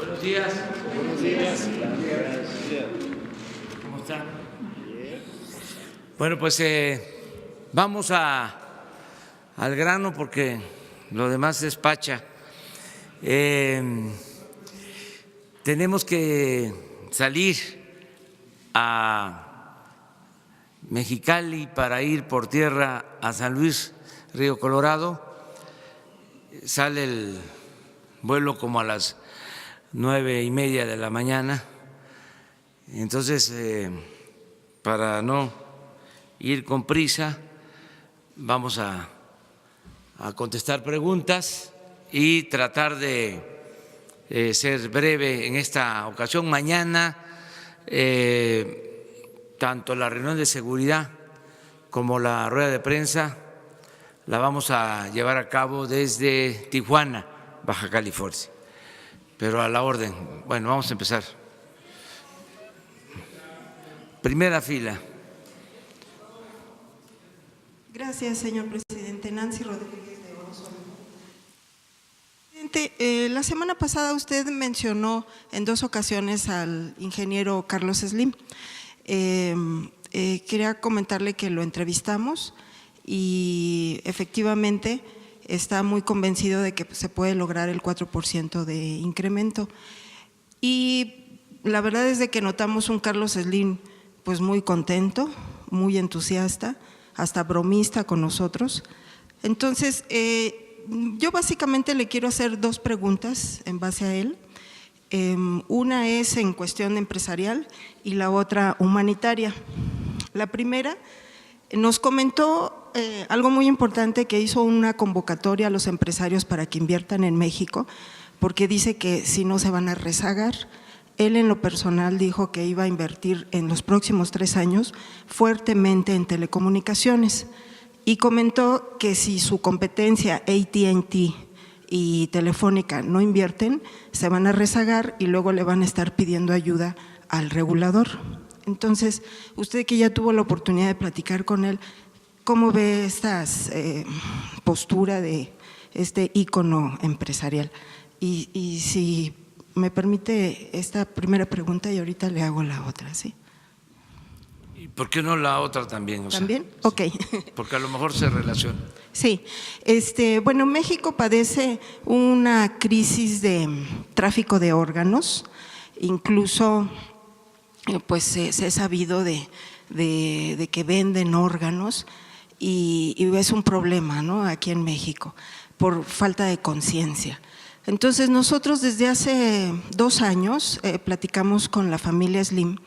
Buenos días. Buenos días. ¿Cómo están? Bueno, pues vamos al grano porque lo demás es pacha. Tenemos que salir a Mexicali para ir por tierra a San Luis, Río Colorado. Sale el vuelo como a las 9:30 de la mañana. Entonces, para no ir con prisa, vamos a contestar preguntas y tratar de ser breve en esta ocasión. Mañana, tanto la reunión de seguridad como la rueda de prensa la vamos a llevar a cabo desde Tijuana, Baja California. Pero a la orden. Bueno, vamos a empezar. Primera fila. Gracias, señor presidente. Nancy Rodríguez de Oso. Presidente, la semana pasada usted mencionó en 2 ocasiones al ingeniero Carlos Slim. Quería comentarle que lo entrevistamos y efectivamente está muy convencido de que se puede lograr el 4% de incremento. Y la verdad es de que notamos un Carlos Slim pues muy contento, muy entusiasta, hasta bromista con nosotros. Entonces, yo básicamente le quiero hacer 2 preguntas en base a él. Una es en cuestión empresarial y la otra humanitaria. La primera, nos comentó algo muy importante, que hizo una convocatoria a los empresarios para que inviertan en México, porque dice que si no se van a rezagar. Él en lo personal dijo que iba a invertir en los próximos 3 años fuertemente en telecomunicaciones y comentó que si su competencia AT&T y Telefónica no invierten, se van a rezagar y luego le van a estar pidiendo ayuda al regulador. Entonces, usted que ya tuvo la oportunidad de platicar con él, ¿cómo ve esta postura de este ícono empresarial? Y si me permite esta primera pregunta y ahorita le hago la otra, ¿sí? ¿Y por qué no la otra también? ¿También? Ok. Porque a lo mejor se relaciona. Sí, bueno, México padece una crisis de tráfico de órganos, incluso pues se ha sabido de que venden órganos y es un problema, ¿no?, aquí en México por falta de conciencia. Entonces nosotros desde hace 2 años platicamos con la familia Slim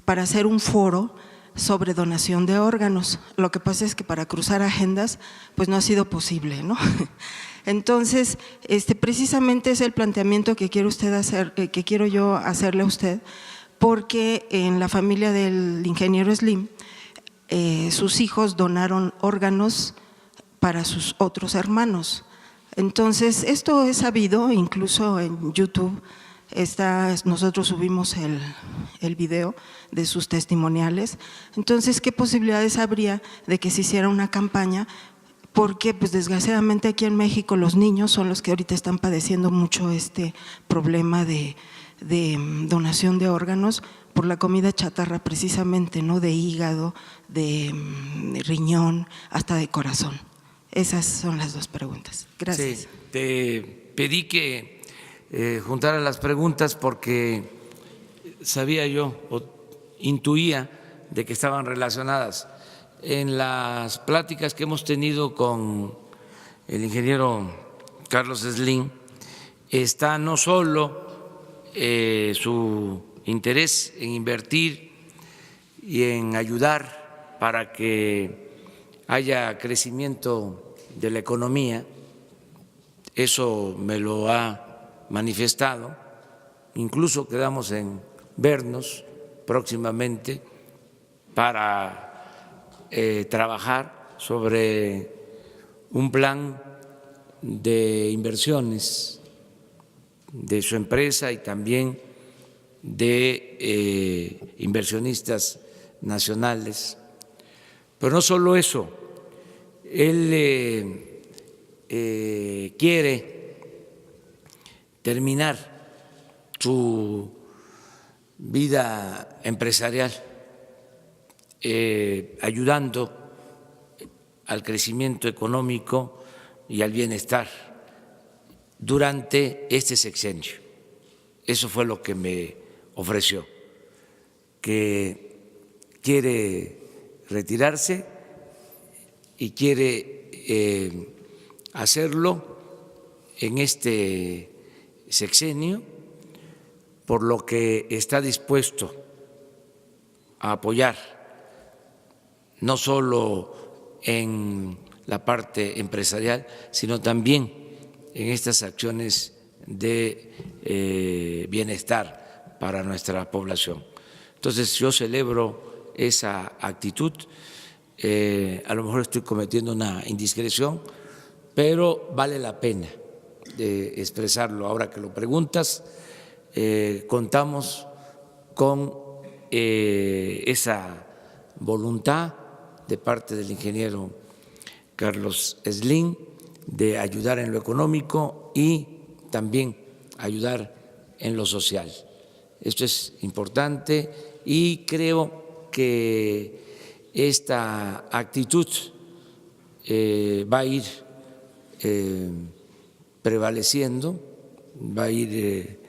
para hacer un foro sobre donación de órganos. Lo que pasa es que para cruzar agendas pues no ha sido posible, ¿no? Entonces, precisamente es el planteamiento que quiero yo hacerle a usted, porque en la familia del ingeniero Slim sus hijos donaron órganos para sus otros hermanos. Entonces, esto es sabido, incluso en YouTube nosotros subimos el video de sus testimoniales. Entonces, ¿qué posibilidades habría de que se hiciera una campaña? Porque pues desgraciadamente aquí en México los niños son los que ahorita están padeciendo mucho este problema de donación de órganos por la comida chatarra precisamente, ¿no?, de hígado, de riñón, hasta de corazón. Esas son las 2 preguntas. Gracias. Sí, te pedí que juntara las preguntas porque sabía yo o intuía de que estaban relacionadas. En las pláticas que hemos tenido con el ingeniero Carlos Slim está no solo su interés en invertir y en ayudar para que haya crecimiento de la economía, eso me lo ha manifestado, incluso quedamos en vernos próximamente para trabajar sobre un plan de inversiones de su empresa y también de inversionistas nacionales. Pero no solo eso, él quiere terminar su vida empresarial, ayudando al crecimiento económico y al bienestar durante este sexenio. Eso fue lo que me ofreció, que quiere retirarse y quiere hacerlo en este sexenio, por lo que está dispuesto a apoyar no solo en la parte empresarial, sino también en estas acciones de bienestar para nuestra población. Entonces yo celebro esa actitud. A lo mejor estoy cometiendo una indiscreción, pero vale la pena expresarlo. Ahora que lo preguntas, contamos con esa voluntad de parte del ingeniero Carlos Slim de ayudar en lo económico y también ayudar en lo social. Esto es importante y creo que esta actitud va a ir prevaleciendo, va a ir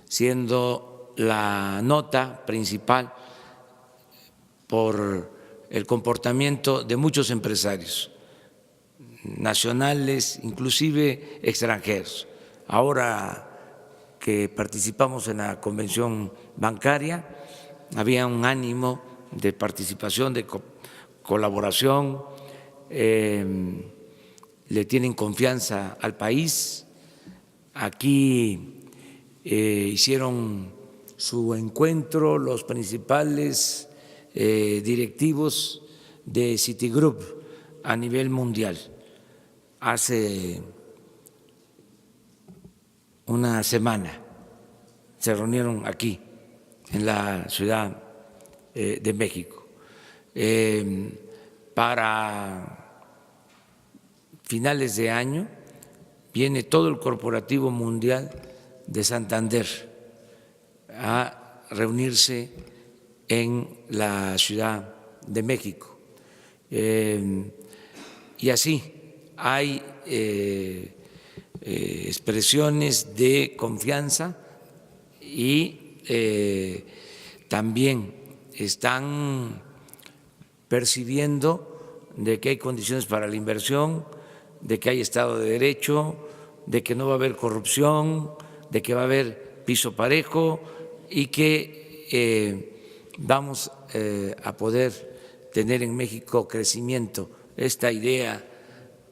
siendo la nota principal por el comportamiento de muchos empresarios nacionales, inclusive extranjeros. Ahora que participamos en la convención bancaria, había un ánimo de participación, de colaboración, le tienen confianza al país. Aquí hicieron su encuentro los principales directivos de Citigroup a nivel mundial. Hace una semana se reunieron aquí en la Ciudad de México. Para finales de año viene todo el corporativo mundial de Santander a reunirse en la Ciudad de México. Y así hay expresiones de confianza y también están percibiendo de que hay condiciones para la inversión, de que hay Estado de Derecho, de que no va a haber corrupción, de que va a haber piso parejo y que vamos a poder tener en México crecimiento. Esta idea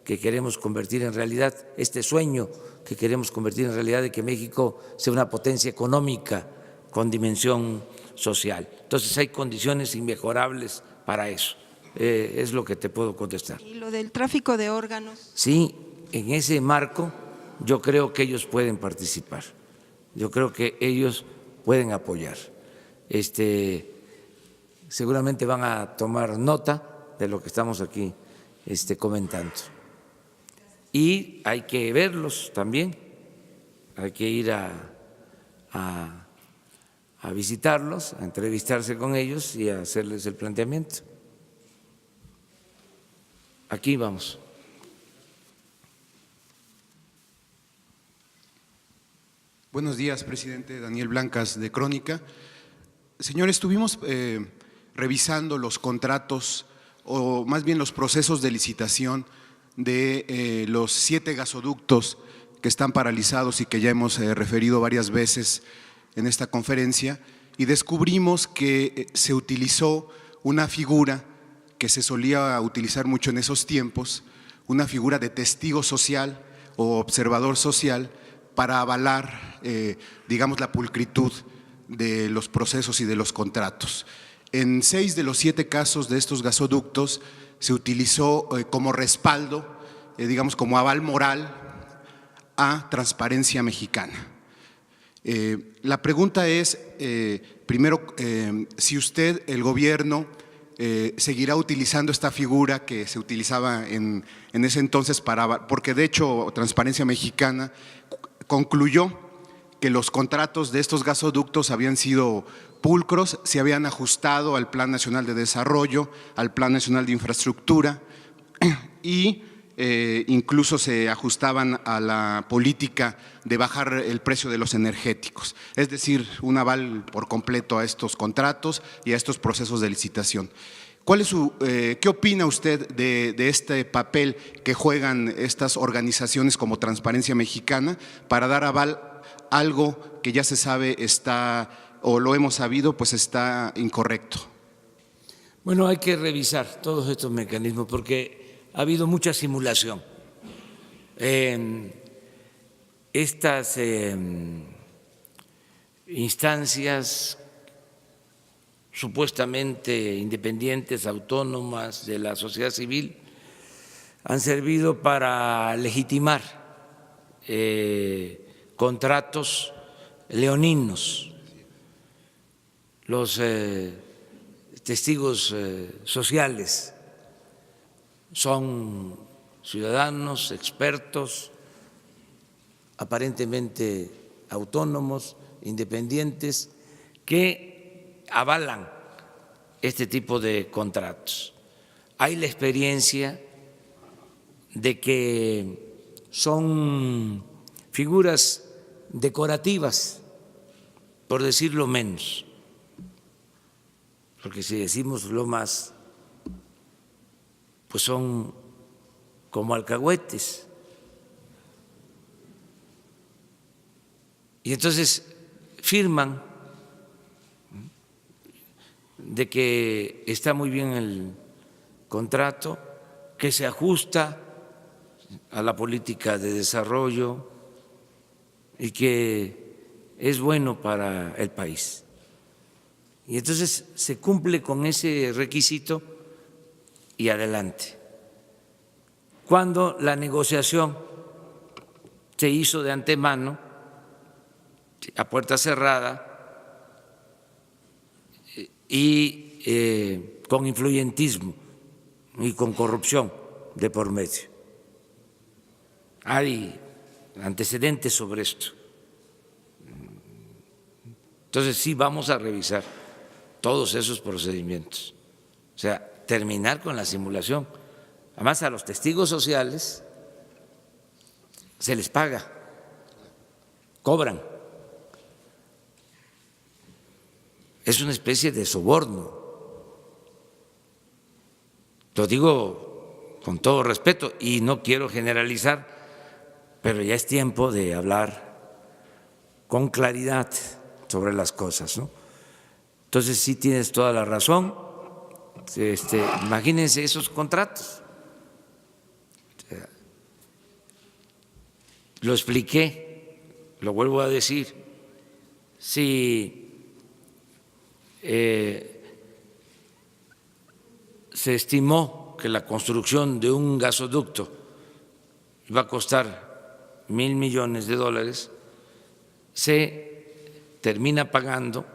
que queremos convertir en realidad, este sueño que queremos convertir en realidad de que México sea una potencia económica con dimensión social. Entonces hay condiciones inmejorables para eso. Es lo que te puedo contestar. ¿Y lo del tráfico de órganos? Sí, en ese marco yo creo que ellos pueden participar, yo creo que ellos pueden apoyar. Seguramente van a tomar nota de lo que estamos aquí comentando. Y hay que verlos también, hay que ir a visitarlos, a entrevistarse con ellos y a hacerles el planteamiento. Aquí vamos. Buenos días, presidente. Daniel Blancas, de Crónica. Señor, estuvimos revisando los contratos, o más bien los procesos de licitación de los 7 gasoductos que están paralizados y que ya hemos referido varias veces en esta conferencia, y descubrimos que se utilizó una figura que se solía utilizar mucho en esos tiempos, una figura de testigo social o observador social para avalar, digamos, la pulcritud de los procesos y de los contratos. En 6 de los 7 casos de estos gasoductos se utilizó como respaldo, digamos, como aval moral a Transparencia Mexicana. La pregunta es, primero, si usted, el gobierno, seguirá utilizando esta figura que se utilizaba en ese entonces porque de hecho Transparencia Mexicana concluyó que los contratos de estos gasoductos habían sido pulcros, se habían ajustado al Plan Nacional de Desarrollo, al Plan Nacional de Infraestructura y incluso se ajustaban a la política de bajar el precio de los energéticos, es decir, un aval por completo a estos contratos y a estos procesos de licitación. ¿Qué opina usted de este papel que juegan estas organizaciones como Transparencia Mexicana para dar aval a algo que ya se sabe está, o lo hemos sabido, pues está incorrecto? Bueno, hay que revisar todos estos mecanismos porque ha habido mucha simulación. Estas instancias supuestamente independientes, autónomas de la sociedad civil, han servido para legitimar contratos leoninos. Los testigos sociales son ciudadanos, expertos, aparentemente autónomos, independientes, que avalan este tipo de contratos. Hay la experiencia de que son figuras decorativas, por decirlo menos, porque si decimos lo más, pues son como alcahuetes. Y entonces firman de que está muy bien el contrato, que se ajusta a la política de desarrollo y que es bueno para el país. Y entonces se cumple con ese requisito y adelante. Cuando la negociación se hizo de antemano, a puerta cerrada y con influyentismo y con corrupción de por medio. Hay antecedentes sobre esto. Entonces sí vamos a revisar todos esos procedimientos. O sea, terminar con la simulación. Además, a los testigos sociales se les paga, cobran. Es una especie de soborno. Lo digo con todo respeto y no quiero generalizar, pero ya es tiempo de hablar con claridad sobre las cosas, ¿no? Entonces sí tienes toda la razón. Imagínense esos contratos. Lo expliqué, lo vuelvo a decir. Si se estimó que la construcción de un gasoducto iba a costar $1,000 millones, se termina pagando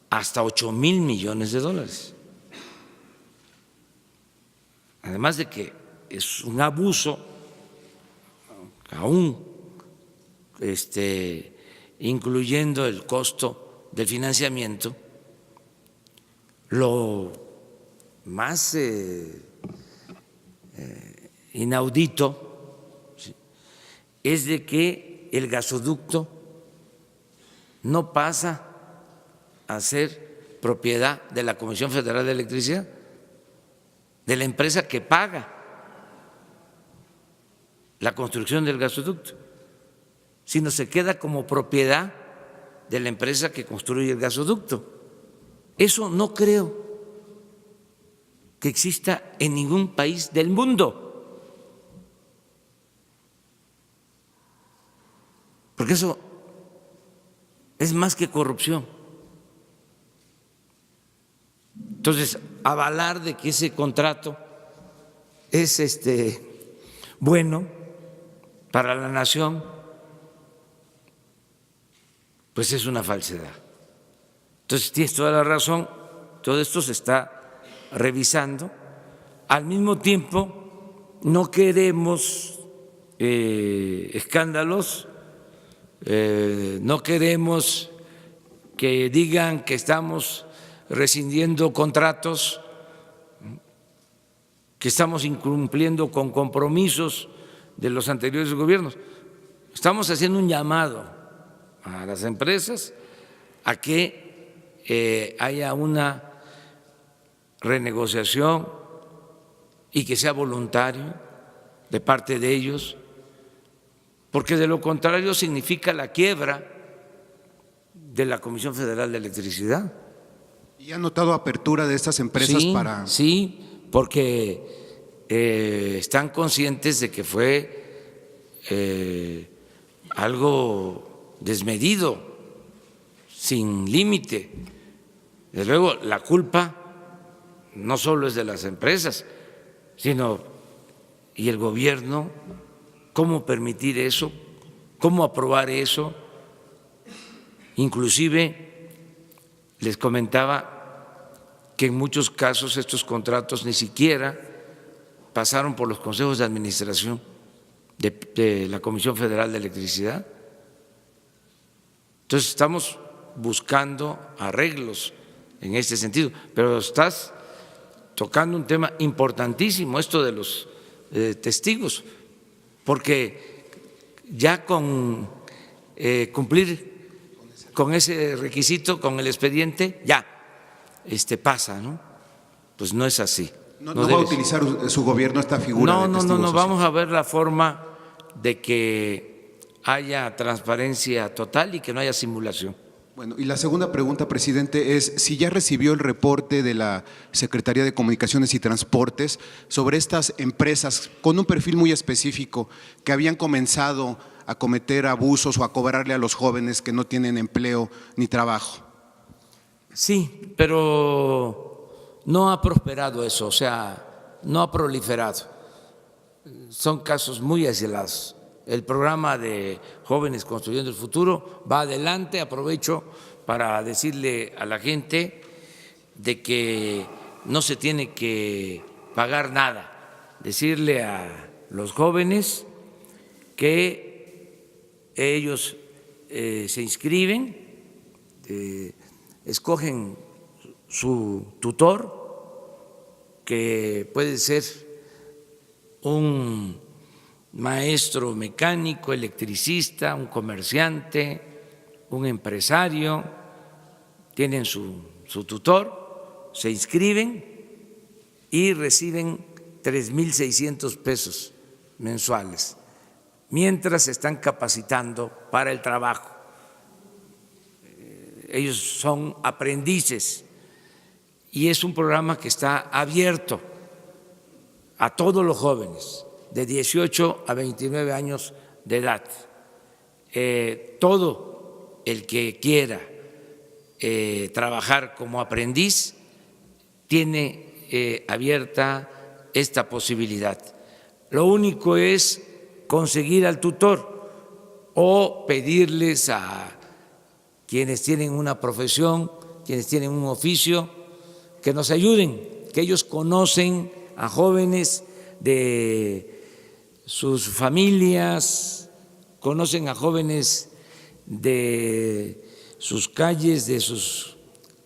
hasta $8,000 millones. Además de que es un abuso, aún incluyendo el costo del financiamiento, lo más inaudito es de que el gasoducto no pasa a ser propiedad de la Comisión Federal de Electricidad, de la empresa que paga la construcción del gasoducto, sino se queda como propiedad de la empresa que construye el gasoducto. Eso no creo que exista en ningún país del mundo, porque eso es más que corrupción. Entonces, avalar de que ese contrato es bueno para la nación, pues es una falsedad. Entonces, tienes toda la razón, todo esto se está revisando. Al mismo tiempo, no queremos escándalos No queremos que digan que estamos rescindiendo contratos, que estamos incumpliendo con compromisos de los anteriores gobiernos. Estamos haciendo un llamado a las empresas a que haya una renegociación y que sea voluntario de parte de ellos, porque de lo contrario significa la quiebra de la Comisión Federal de Electricidad. ¿Y ha notado apertura de estas empresas para...? Sí, porque están conscientes de que fue algo desmedido, sin límite. Desde luego, la culpa no solo es de las empresas, sino y el gobierno, cómo permitir eso, cómo aprobar eso. Inclusive les comentaba que en muchos casos estos contratos ni siquiera pasaron por los consejos de administración de la Comisión Federal de Electricidad. Entonces estamos buscando arreglos en este sentido, pero estás tocando un tema importantísimo, esto de los testigos, porque ya con cumplir con ese requisito, con el expediente, ya pasa, ¿no? Pues no es así. ¿No va a utilizar su gobierno esta figura de testigo social? Vamos a ver la forma de que haya transparencia total y que no haya simulación. Bueno, y la segunda pregunta, presidente, es si ya recibió el reporte de la Secretaría de Comunicaciones y Transportes sobre estas empresas con un perfil muy específico que habían comenzado a cometer abusos o a cobrarle a los jóvenes que no tienen empleo ni trabajo. Sí, pero no ha prosperado eso, o sea, no ha proliferado. Son casos muy aislados. El programa de Jóvenes Construyendo el Futuro va adelante. Aprovecho para decirle a la gente de que no se tiene que pagar nada, decirle a los jóvenes que ellos se inscriben, escogen su tutor, que puede ser un maestro mecánico, electricista, un comerciante, un empresario, tienen su tutor, se inscriben y reciben 3,600 pesos mensuales mientras se están capacitando para el trabajo. Ellos son aprendices y es un programa que está abierto a todos los jóvenes de 18 a 29 años de edad. Todo el que quiera trabajar como aprendiz tiene abierta esta posibilidad. Lo único es conseguir al tutor o pedirles a quienes tienen una profesión, quienes tienen un oficio, que nos ayuden, que ellos conocen a jóvenes de sus familias, conocen a jóvenes de sus calles, de sus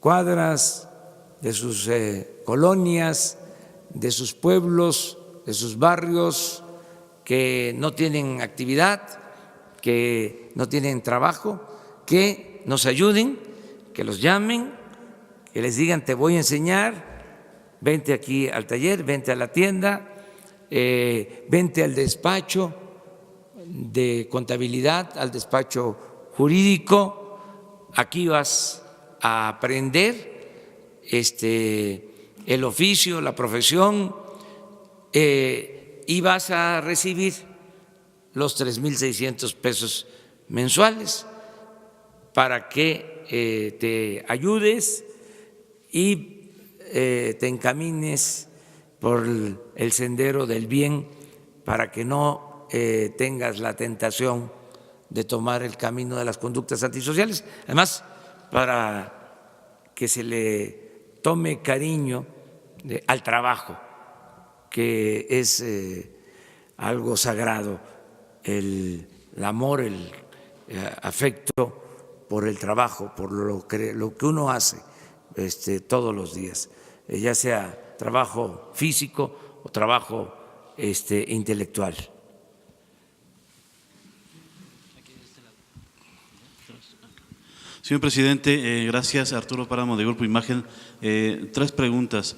cuadras, de sus colonias, de sus pueblos, de sus barrios, que no tienen actividad, que no tienen trabajo, que nos ayuden, que los llamen, que les digan: te voy a enseñar, vente aquí al taller, vente a la tienda, vente al despacho de contabilidad, al despacho jurídico, aquí vas a aprender el oficio, la profesión, y vas a recibir los 3,600 pesos mensuales para que te ayudes y te encamines por el sendero del bien, para que no tengas la tentación de tomar el camino de las conductas antisociales. Además, para que se le tome cariño al trabajo, que es algo sagrado, el amor, el afecto por el trabajo, por lo que uno hace todos los días, ya sea trabajo físico o trabajo intelectual. Señor presidente, gracias. Arturo Páramo, de Grupo Imagen. 3 preguntas.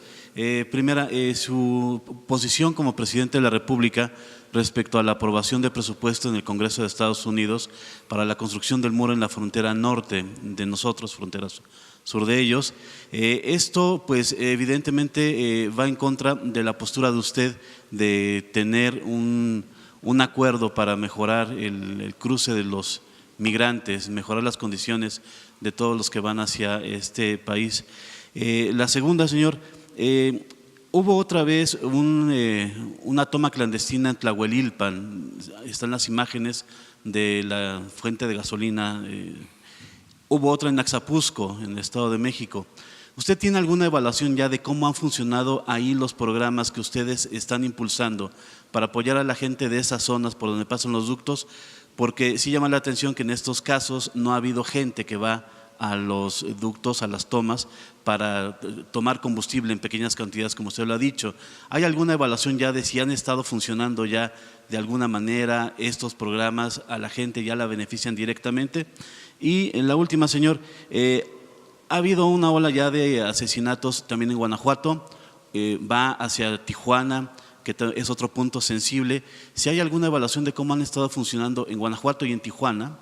Primera, su posición como presidente de la República respecto a la aprobación de presupuesto en el Congreso de Estados Unidos para la construcción del muro en la frontera norte de nosotros, frontera sur de ellos. Esto, pues, evidentemente va en contra de la postura de usted de tener un acuerdo para mejorar el cruce de los migrantes, mejorar las condiciones de todos los que van hacia este país. La segunda, señor, hubo otra vez una toma clandestina en Tlahuelilpan. Están las imágenes de la fuente de gasolina. Hubo otra en Axapusco, en el Estado de México. ¿Usted tiene alguna evaluación ya de cómo han funcionado ahí los programas que ustedes están impulsando para apoyar a la gente de esas zonas por donde pasan los ductos? Porque sí llama la atención que en estos casos no ha habido gente que va a los ductos, a las tomas, para tomar combustible en pequeñas cantidades, como usted lo ha dicho. ¿Hay alguna evaluación ya de si han estado funcionando ya de alguna manera estos programas, a la gente ya la benefician directamente? Y en la última, señor, ha habido una ola ya de asesinatos también en Guanajuato, va hacia Tijuana, que es otro punto sensible. Si hay alguna evaluación de cómo han estado funcionando en Guanajuato y en Tijuana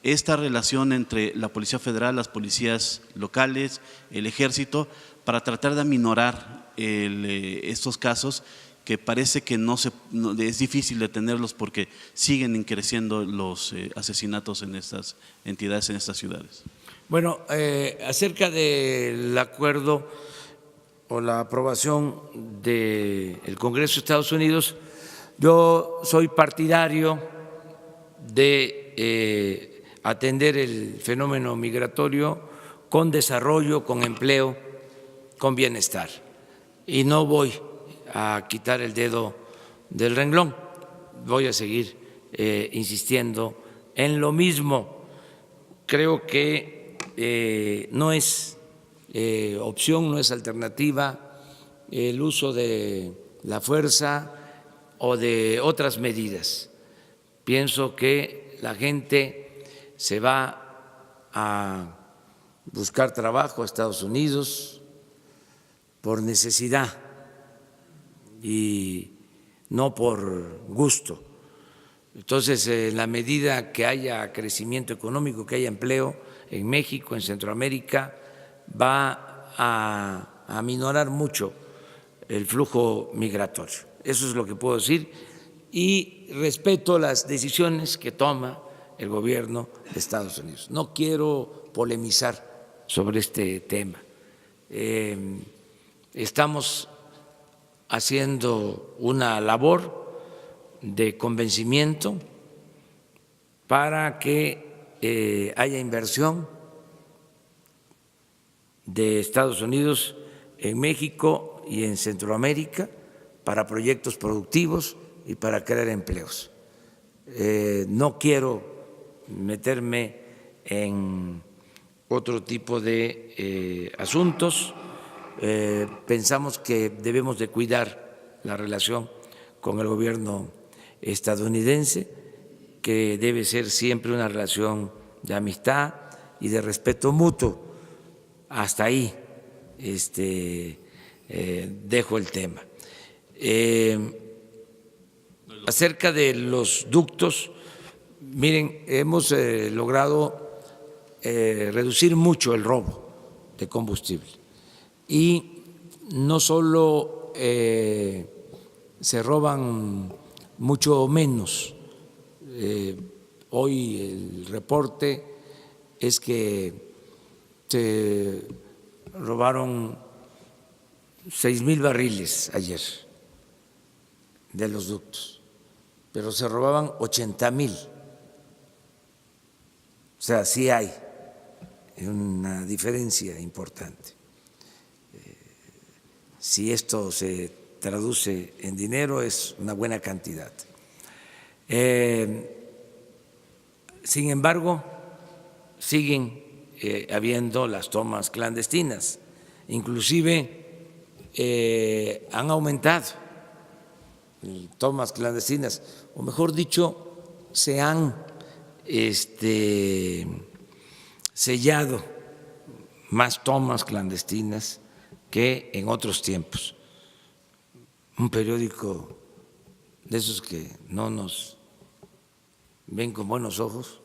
esta relación entre la Policía Federal, las policías locales, el Ejército, para tratar de aminorar estos casos que parece que es difícil detenerlos porque siguen creciendo los asesinatos en estas entidades, en estas ciudades. Bueno, acerca del acuerdo o la aprobación del Congreso de Estados Unidos, yo soy partidario de atender el fenómeno migratorio con desarrollo, con empleo, con bienestar. Y no voy a quitar el dedo del renglón, voy a seguir insistiendo en lo mismo. Creo que no es opción, no es alternativa el uso de la fuerza o de otras medidas. Pienso que la gente se va a buscar trabajo a Estados Unidos por necesidad y no por gusto. Entonces, en la medida que haya crecimiento económico, que haya empleo en México, en Centroamérica, va a aminorar mucho el flujo migratorio. Eso es lo que puedo decir y respeto las decisiones que toma el gobierno de Estados Unidos. No quiero polemizar sobre este tema. Estamos haciendo una labor de convencimiento para que haya inversión de Estados Unidos en México y en Centroamérica para proyectos productivos y para crear empleos. No quiero meterme en otro tipo de asuntos. Pensamos que debemos de cuidar la relación con el gobierno estadounidense, que debe ser siempre una relación de amistad y de respeto mutuo. Hasta ahí dejo el tema. Acerca de los ductos, miren, hemos logrado reducir mucho el robo de combustible y no solo se roban mucho menos. Hoy el reporte es que se robaron 6,000 barriles ayer de los ductos, pero se robaban 80,000. O sea, sí hay una diferencia importante. Si esto se traduce en dinero, es una buena cantidad. Sin embargo, siguen habiendo las tomas clandestinas, inclusive han aumentado tomas clandestinas, o mejor dicho, se han sellado más tomas clandestinas que en otros tiempos. Un periódico de esos que no nos ven con buenos ojos,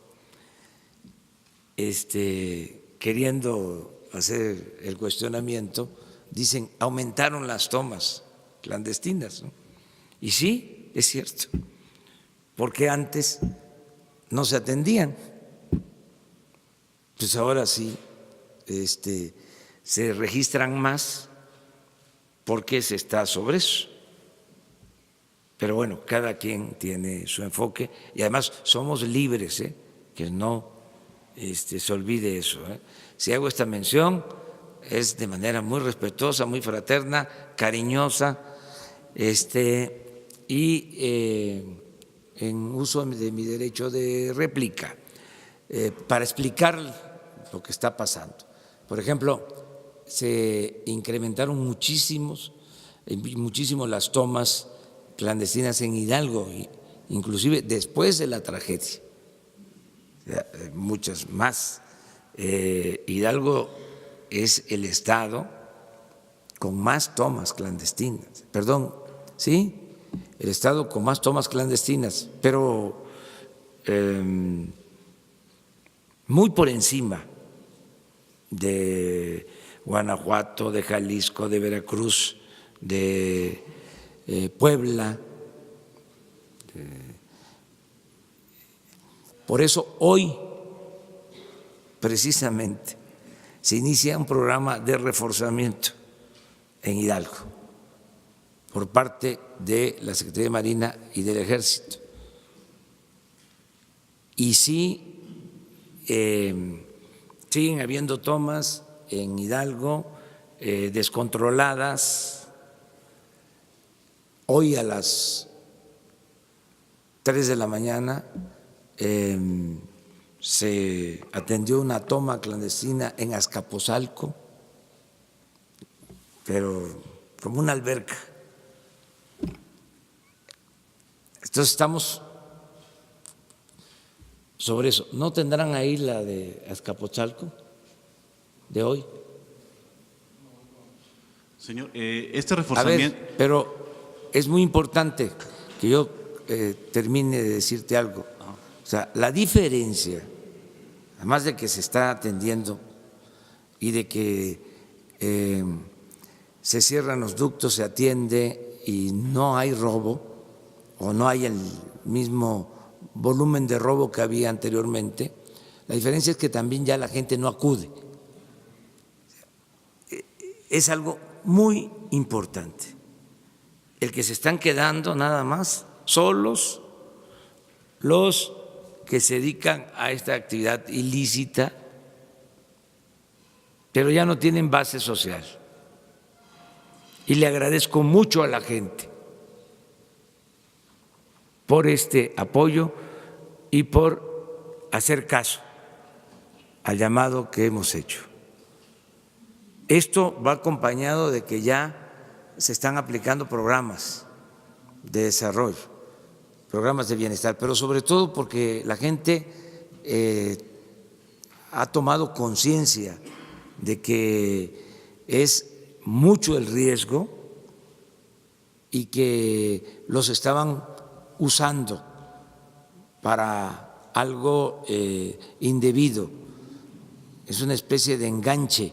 queriendo hacer el cuestionamiento, dicen aumentaron las tomas clandestinas, ¿no? Y sí, es cierto, porque antes no se atendían, pues ahora sí se registran más porque se está sobre eso. Pero bueno, cada quien tiene su enfoque y además somos libres, que no se olvide eso. Si hago esta mención es de manera muy respetuosa, muy fraterna, cariñosa, y en uso de mi derecho de réplica para explicar lo que está pasando. Por ejemplo, se incrementaron muchísimo las tomas clandestinas en Hidalgo, inclusive después de la tragedia, muchas más. Hidalgo es el estado con más tomas clandestinas, perdón, sí, el estado con más tomas clandestinas, pero muy por encima de Guanajuato, de Jalisco, de Veracruz, de Puebla. Por eso hoy, precisamente, se inicia un programa de reforzamiento en Hidalgo por parte de la Secretaría de Marina y del Ejército. Y sí, siguen habiendo tomas en Hidalgo descontroladas. Hoy a las 3 de la mañana se atendió una toma clandestina en Azcapotzalco, pero como una alberca. Entonces estamos sobre eso. ¿No tendrán ahí la de Azcapotzalco de hoy? Señor, este reforzamiento… A ver, pero es muy importante que yo termine de decirte algo. O sea, la diferencia, además de que se está atendiendo y de que se cierran los ductos, se atiende y no hay robo o no hay el mismo volumen de robo que había anteriormente, la diferencia es que también ya la gente no acude. Es algo muy importante, el que se están quedando nada más solos los que se dedican a esta actividad ilícita, pero ya no tienen base social. Y le agradezco mucho a la gente por este apoyo y por hacer caso al llamado que hemos hecho. Esto va acompañado de que ya se están aplicando programas de desarrollo, programas de bienestar, pero sobre todo porque la gente ha tomado conciencia de que es mucho el riesgo y que los estaban usando para algo indebido. Es una especie de enganche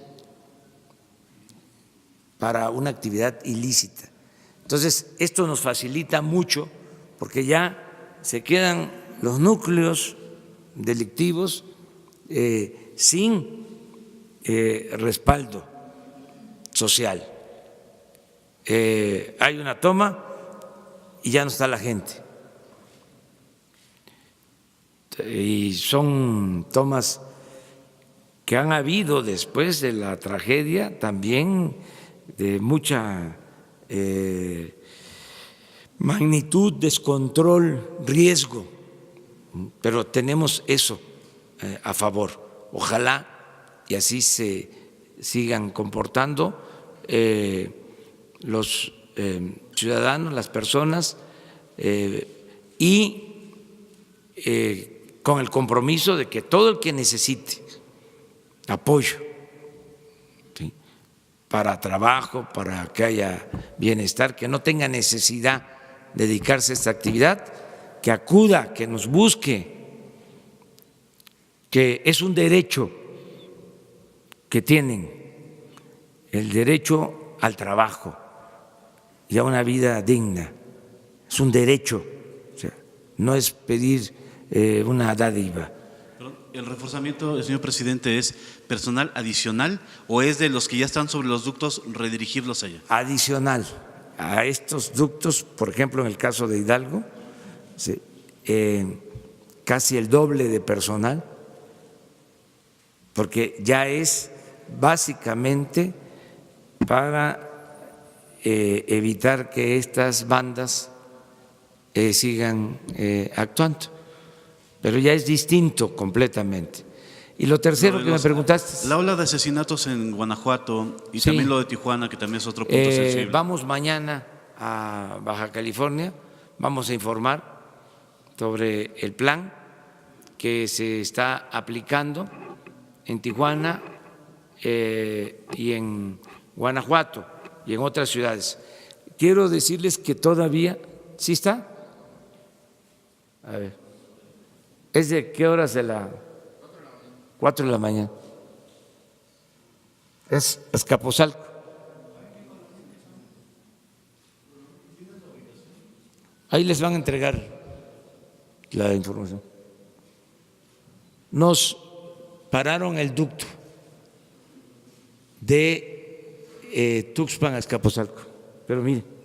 para una actividad ilícita. Entonces, esto nos facilita mucho porque ya se quedan los núcleos delictivos sin respaldo social. Hay una toma y ya no está la gente. Y son tomas que han habido después de la tragedia también de mucha magnitud, descontrol, riesgo pero tenemos eso a favor. Ojalá y así se sigan comportando los ciudadanos, las personas, y con el compromiso de que todo el que necesite apoyo, ¿sí?, para trabajo, para que haya bienestar, que no tenga necesidad de dedicarse a esta actividad, que acuda, que nos busque, que es un derecho que tienen, el derecho al trabajo y a una vida digna. Es un derecho, o sea, no es pedir una dádiva. ¿El reforzamiento, señor presidente, es personal adicional o es de los que ya están sobre los ductos redirigirlos allá? Adicional a estos ductos, por ejemplo, en el caso de Hidalgo, sí, casi el doble de personal, porque ya es básicamente para evitar que estas bandas sigan actuando, pero ya es distinto completamente. Y lo tercero que me preguntaste… La ola de asesinatos en Guanajuato y Sí. también lo de Tijuana, que también es otro punto sensible. Vamos mañana a Baja California, vamos a informar sobre el plan que se está aplicando en Tijuana y en Guanajuato y en otras ciudades. Quiero decirles que todavía… ¿Sí está? A ver. ¿Es de qué horas de la… 4 de la mañana? Es Azcapotzalco. Ahí les van a entregar la información. Nos pararon el ducto de Tuxpan a Azcapotzalco, pero miren,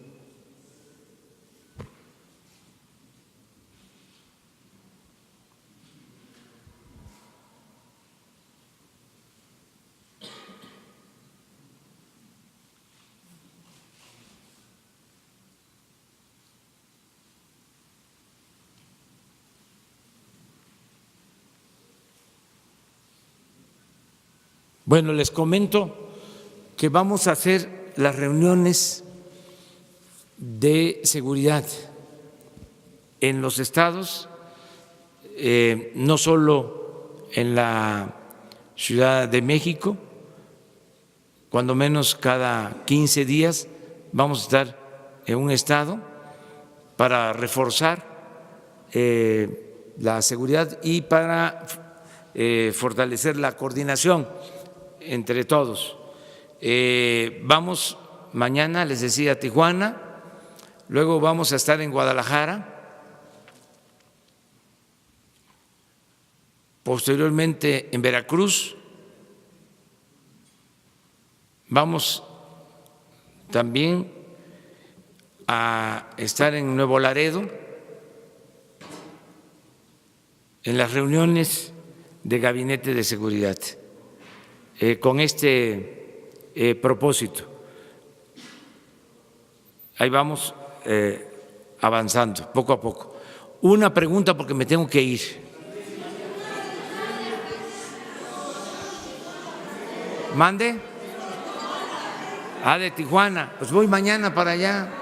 bueno, les comento que vamos a hacer las reuniones de seguridad en los estados, no solo en la Ciudad de México, cuando menos cada 15 días vamos a estar en un estado para reforzar la seguridad y para fortalecer la coordinación entre todos. Vamos mañana, les decía, a Tijuana, luego vamos a estar en Guadalajara, posteriormente en Veracruz, vamos también a estar en Nuevo Laredo, en las reuniones de gabinete de seguridad, con este propósito. Ahí vamos avanzando poco a poco. Una pregunta porque me tengo que ir. ¿Mande? De Tijuana. Pues voy mañana para allá.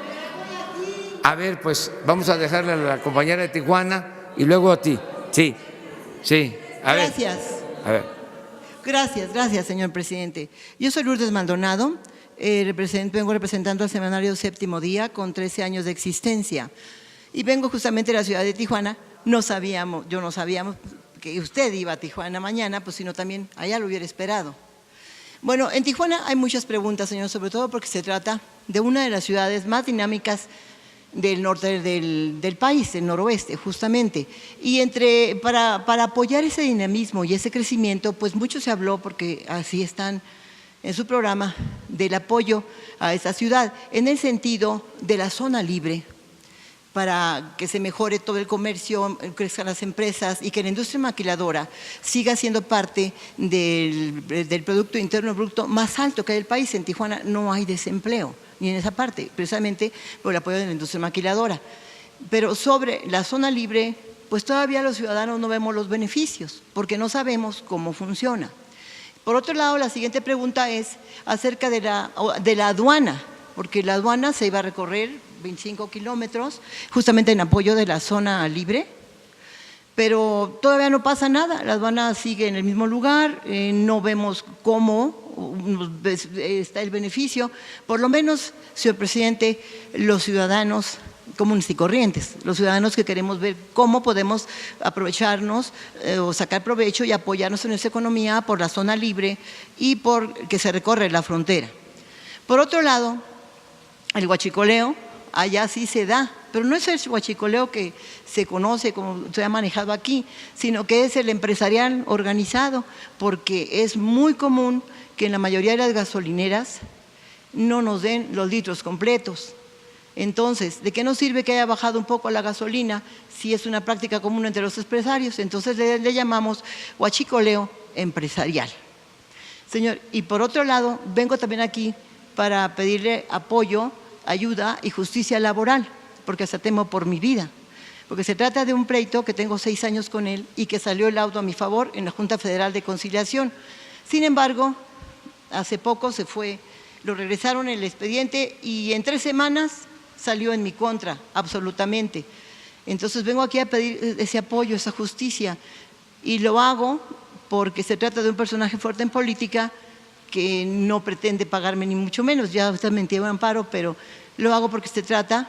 A ver, pues vamos a dejarle a la compañera de Tijuana y luego a ti. Sí, sí. Gracias. A ver. Gracias, señor presidente. Yo soy Lourdes Maldonado, vengo representando al semanario Séptimo Día con 13 años de existencia y vengo justamente de la ciudad de Tijuana. Yo no sabíamos que usted iba a Tijuana mañana, pues sino también allá lo hubiera esperado. Bueno, en Tijuana hay muchas preguntas, señor, sobre todo porque se trata de una de las ciudades más dinámicas del norte del país, el noroeste, justamente. Y para apoyar ese dinamismo y ese crecimiento, pues mucho se habló, porque así están en su programa, del apoyo a esta ciudad, en el sentido de la zona libre, para que se mejore todo el comercio, crezcan las empresas y que la industria maquiladora siga siendo parte del Producto Interno Bruto más alto que hay en el país. En Tijuana no hay desempleo, ni en esa parte, precisamente por el apoyo de la industria maquiladora. Pero sobre la zona libre, pues todavía los ciudadanos no vemos los beneficios, porque no sabemos cómo funciona. Por otro lado, la siguiente pregunta es acerca de la aduana, porque la aduana se iba a recorrer 25 kilómetros, justamente en apoyo de la zona libre, pero todavía no pasa nada, la aduana sigue en el mismo lugar, no vemos cómo está el beneficio. Por lo menos, señor presidente, los ciudadanos comunes y corrientes, los ciudadanos que queremos ver cómo podemos aprovecharnos o sacar provecho y apoyarnos en nuestra economía por la zona libre y por que se recorre la frontera. Por otro lado, el huachicoleo, allá sí se da, pero no es el huachicoleo que se conoce como se ha manejado aquí, sino que es el empresarial organizado, porque es muy común que en la mayoría de las gasolineras no nos den los litros completos. Entonces, ¿de qué nos sirve que haya bajado un poco la gasolina si es una práctica común entre los empresarios? Entonces le llamamos huachicoleo empresarial. Señor, y por otro lado, vengo también aquí para pedirle apoyo, ayuda y justicia laboral, porque hasta temo por mi vida, porque se trata de un pleito que tengo 6 años con él y que salió el laudo a mi favor en la Junta Federal de Conciliación. Sin embargo, hace poco se fue, lo regresaron el expediente y en 3 semanas salió en mi contra, absolutamente. Entonces vengo aquí a pedir ese apoyo, esa justicia, y lo hago porque se trata de un personaje fuerte en política que no pretende pagarme ni mucho menos, ya usted me entiende, amparo, pero lo hago porque se trata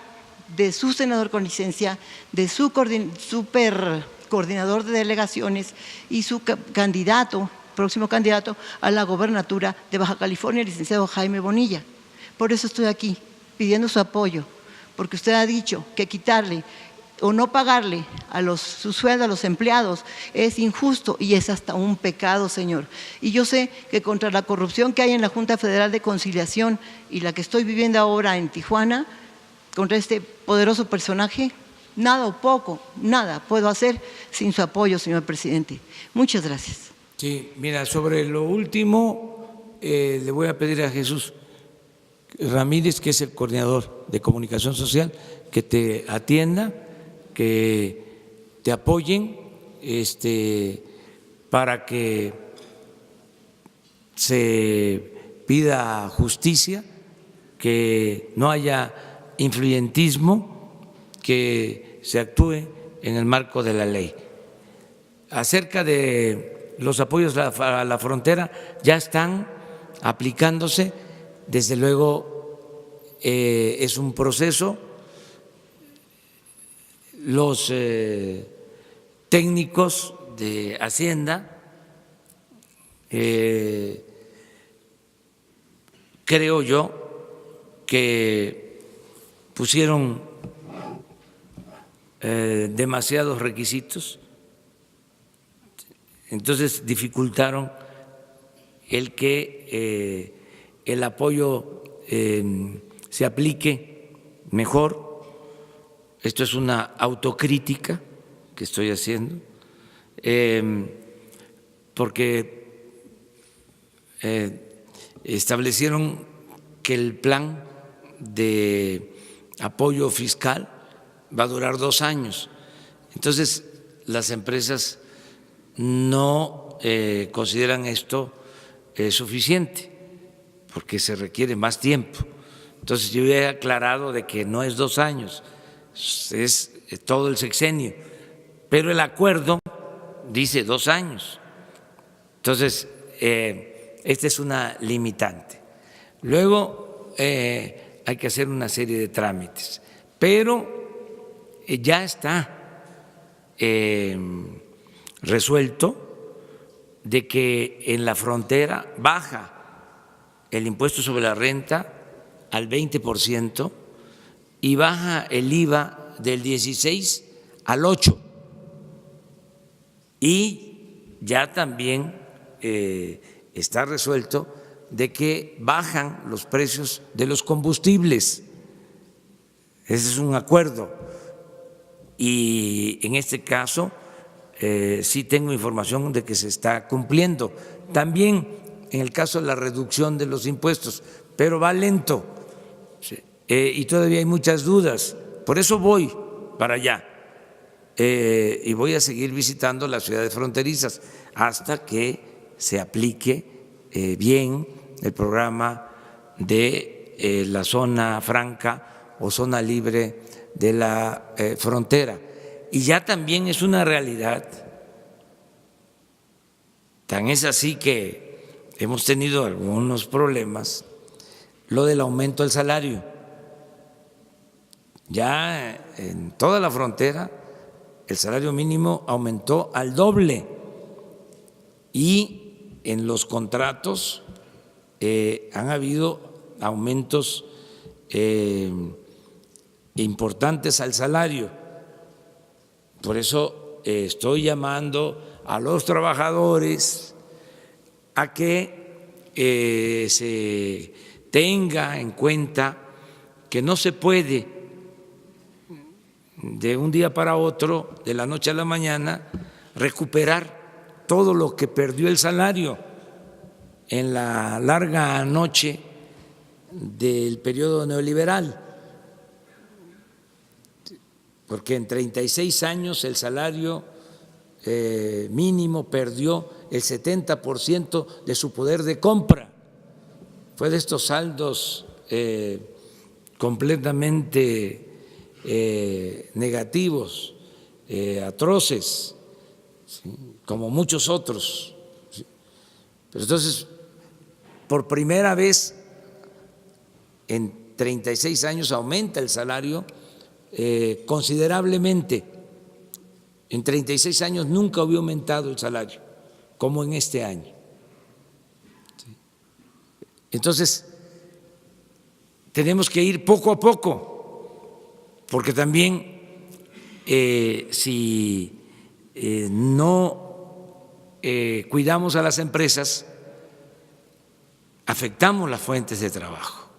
de su senador con licencia, de su super coordinador de delegaciones y su candidato, próximo candidato a la gobernatura de Baja California, el licenciado Jaime Bonilla. Por eso estoy aquí, pidiendo su apoyo, porque usted ha dicho que quitarle o no pagarle su sueldo a los empleados es injusto y es hasta un pecado, señor. Y yo sé que contra la corrupción que hay en la Junta Federal de Conciliación y la que estoy viviendo ahora en Tijuana, contra este poderoso personaje, nada o poco, nada puedo hacer sin su apoyo, señor presidente. Muchas gracias. Sí, mira, sobre lo último, le voy a pedir a Jesús Ramírez, que es el coordinador de comunicación social, que te atienda, que te apoyen para que se pida justicia, que no haya influyentismo, que se actúe en el marco de la ley. Acerca de los apoyos a la frontera, ya están aplicándose, desde luego es un proceso. Los técnicos de Hacienda creo yo que pusieron demasiados requisitos, entonces dificultaron el que el apoyo se aplique mejor. Esto es una autocrítica que estoy haciendo, porque establecieron que el plan de apoyo fiscal va a durar 2 años. Entonces, las empresas no consideran esto suficiente, porque se requiere más tiempo. Entonces, yo he aclarado de que no es 2 años, es todo el sexenio, pero el acuerdo dice 2 años. Entonces, esta es una limitante. Luego hay que hacer una serie de trámites, pero ya está resuelto de que en la frontera baja el impuesto sobre la renta al 20%, y baja el IVA del 16 al 8%. Y ya también está resuelto de que bajan los precios de los combustibles. Ese es un acuerdo. Y en este caso sí tengo información de que se está cumpliendo. También en el caso de la reducción de los impuestos, pero va lento. Y todavía hay muchas dudas, por eso voy para allá, y voy a seguir visitando las ciudades fronterizas hasta que se aplique bien el programa de la zona franca o zona libre de la frontera. Y ya también es una realidad, tan es así que hemos tenido algunos problemas, lo del aumento del salario. Ya en toda la frontera el salario mínimo aumentó al doble y en los contratos han habido aumentos importantes al salario. Por eso estoy llamando a los trabajadores a que se tenga en cuenta que no se puede de un día para otro, de la noche a la mañana, recuperar todo lo que perdió el salario en la larga noche del periodo neoliberal, porque en 36 años el salario mínimo perdió el 70% de su poder de compra. Fue de estos saldos completamente negativos, atroces, ¿sí?, como muchos otros. ¿Sí? Pero entonces, por primera vez en 36 años aumenta el salario considerablemente. En 36 años nunca había aumentado el salario como en este año. ¿Sí? Entonces, tenemos que ir poco a poco, porque también si no cuidamos a las empresas, afectamos las fuentes de trabajo.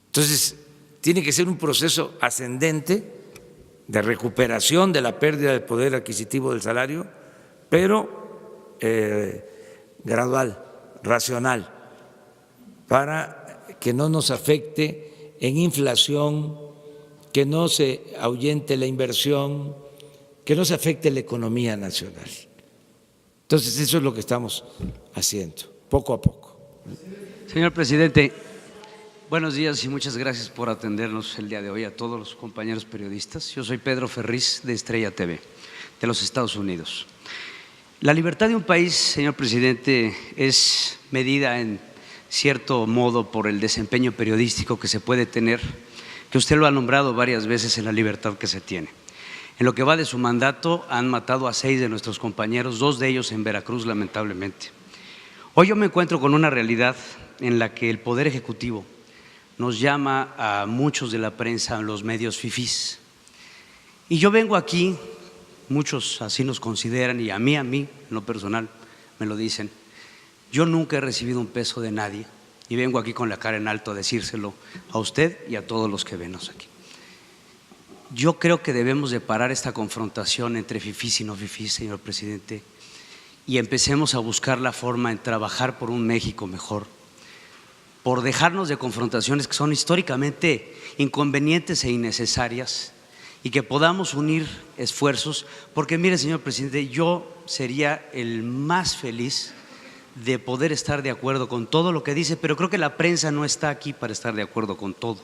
Entonces, tiene que ser un proceso ascendente de recuperación de la pérdida del poder adquisitivo del salario, pero gradual, racional, para que no nos afecte en inflación, que no se ahuyente la inversión, que no se afecte la economía nacional. Entonces, eso es lo que estamos haciendo, poco a poco. Señor presidente, buenos días y muchas gracias por atendernos el día de hoy a todos los compañeros periodistas. Yo soy Pedro Ferriz de Estrella TV, de los Estados Unidos. La libertad de un país, señor presidente, es medida en cierto modo por el desempeño periodístico que se puede tener, que usted lo ha nombrado varias veces, en la libertad que se tiene. En lo que va de su mandato han matado a 6 de nuestros compañeros, 2 de ellos en Veracruz, lamentablemente. Hoy yo me encuentro con una realidad en la que el Poder Ejecutivo nos llama a muchos de la prensa, a los medios fifís. Y yo vengo aquí, muchos así nos consideran, y a mí, en lo personal, me lo dicen. Yo nunca he recibido un peso de nadie y vengo aquí con la cara en alto a decírselo a usted y a todos los que venos aquí. Yo creo que debemos de parar esta confrontación entre fifís y no fifís, señor presidente, y empecemos a buscar la forma en trabajar por un México mejor, por dejarnos de confrontaciones que son históricamente inconvenientes e innecesarias, y que podamos unir esfuerzos, porque mire, señor presidente, yo sería el más feliz de poder estar de acuerdo con todo lo que dice, pero creo que la prensa no está aquí para estar de acuerdo con todo.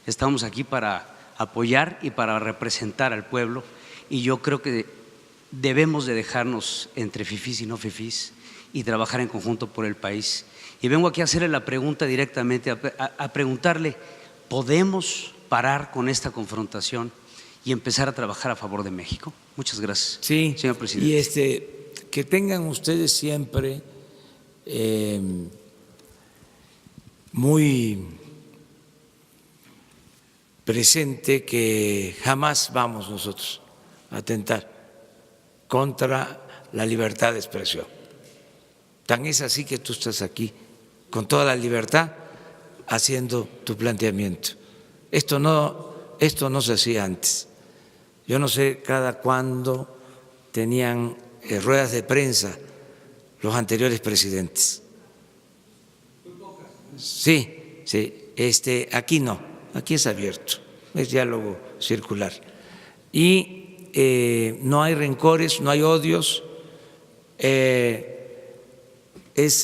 Estamos aquí para apoyar y para representar al pueblo, y yo creo que debemos de dejarnos entre fifís y no fifís y trabajar en conjunto por el país. Y vengo aquí a hacerle la pregunta directamente, a preguntarle, ¿podemos parar con esta confrontación y empezar a trabajar a favor de México? Muchas gracias, sí, señor presidente. Y que tengan ustedes siempre muy presente que jamás vamos nosotros a atentar contra la libertad de expresión. Tan es así que tú estás aquí con toda la libertad haciendo tu planteamiento. Esto no se hacía antes. Yo no sé cada cuándo tenían ruedas de prensa los anteriores presidentes. Sí, aquí no, aquí es abierto, es diálogo circular. Y no hay rencores, no hay odios, es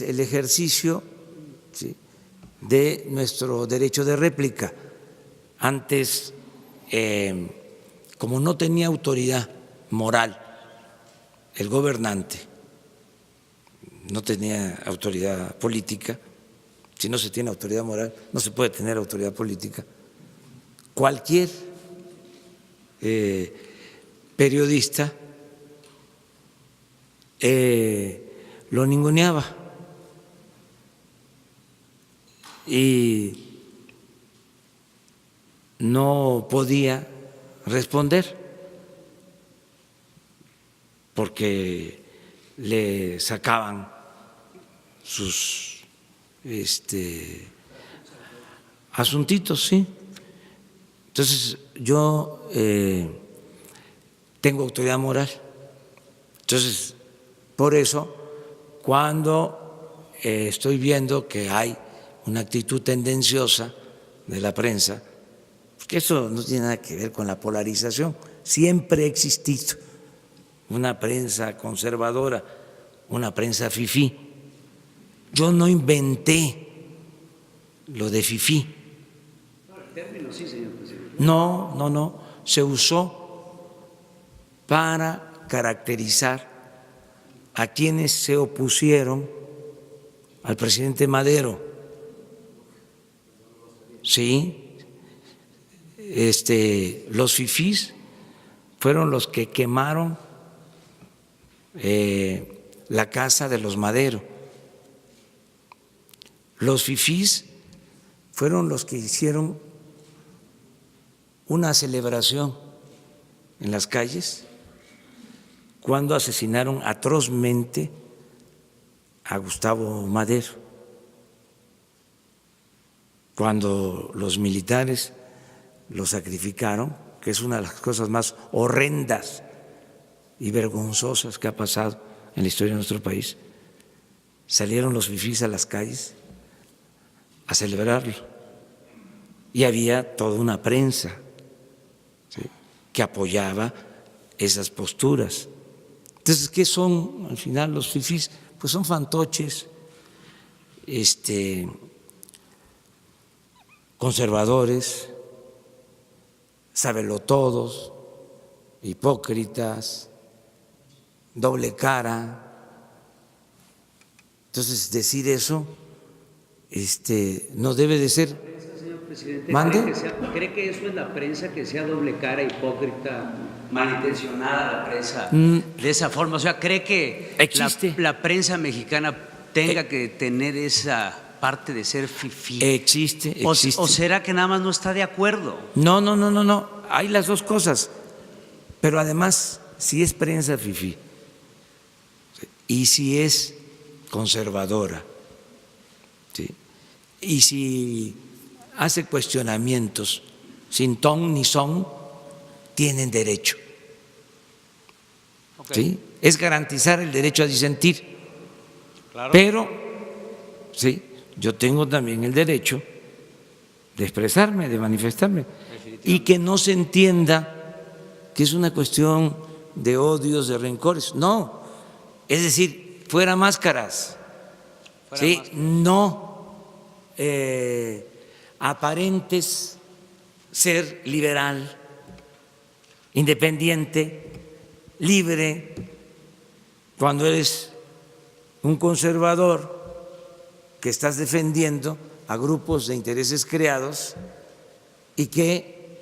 el ejercicio, ¿sí?, de nuestro derecho de réplica. Antes, como no tenía autoridad moral el gobernante, no tenía autoridad política, si no se tiene autoridad moral, no se puede tener autoridad política, cualquier periodista lo ninguneaba y no podía responder porque le sacaban sus asuntitos, ¿sí? Entonces yo tengo autoridad moral. Entonces, por eso, cuando estoy viendo que hay una actitud tendenciosa de la prensa, porque eso no tiene nada que ver con la polarización, siempre ha existido una prensa conservadora, una prensa fifí. Yo no inventé lo de fifí. No, se usó para caracterizar a quienes se opusieron al presidente Madero. Sí, los fifís fueron los que quemaron la casa de los Madero. Los fifís fueron los que hicieron una celebración en las calles cuando asesinaron atrozmente a Gustavo Madero, cuando los militares lo sacrificaron, que es una de las cosas más horrendas y vergonzosas que ha pasado en la historia de nuestro país. Salieron los fifís a las calles a celebrarlo y había toda una prensa, ¿sí?, que apoyaba esas posturas. Entonces, ¿qué son al final los fifís? Pues son fantoches, conservadores, sabelotodos, hipócritas, doble cara. Entonces, decir eso no debe de ser. Señor presidente, ¿Mande? ¿Cree que eso es la prensa, que sea doble cara, hipócrita, malintencionada la prensa de esa forma? O sea, ¿cree que existe la prensa mexicana tenga que tener esa parte de ser fifí? Existe. ¿O será que nada más no está de acuerdo? No. Hay las dos cosas. Pero además, si es prensa fifí y si es conservadora, ¿sí?, y si hace cuestionamientos sin ton ni son, tienen derecho. ¿Sí? Es garantizar el derecho a disentir. Claro. Pero, sí, yo tengo también el derecho de expresarme, de manifestarme, y que no se entienda que es una cuestión de odios, de rencores. No, es decir, fuera máscaras. ¿Sí? No aparentes ser liberal, independiente, libre, cuando eres un conservador que estás defendiendo a grupos de intereses creados y que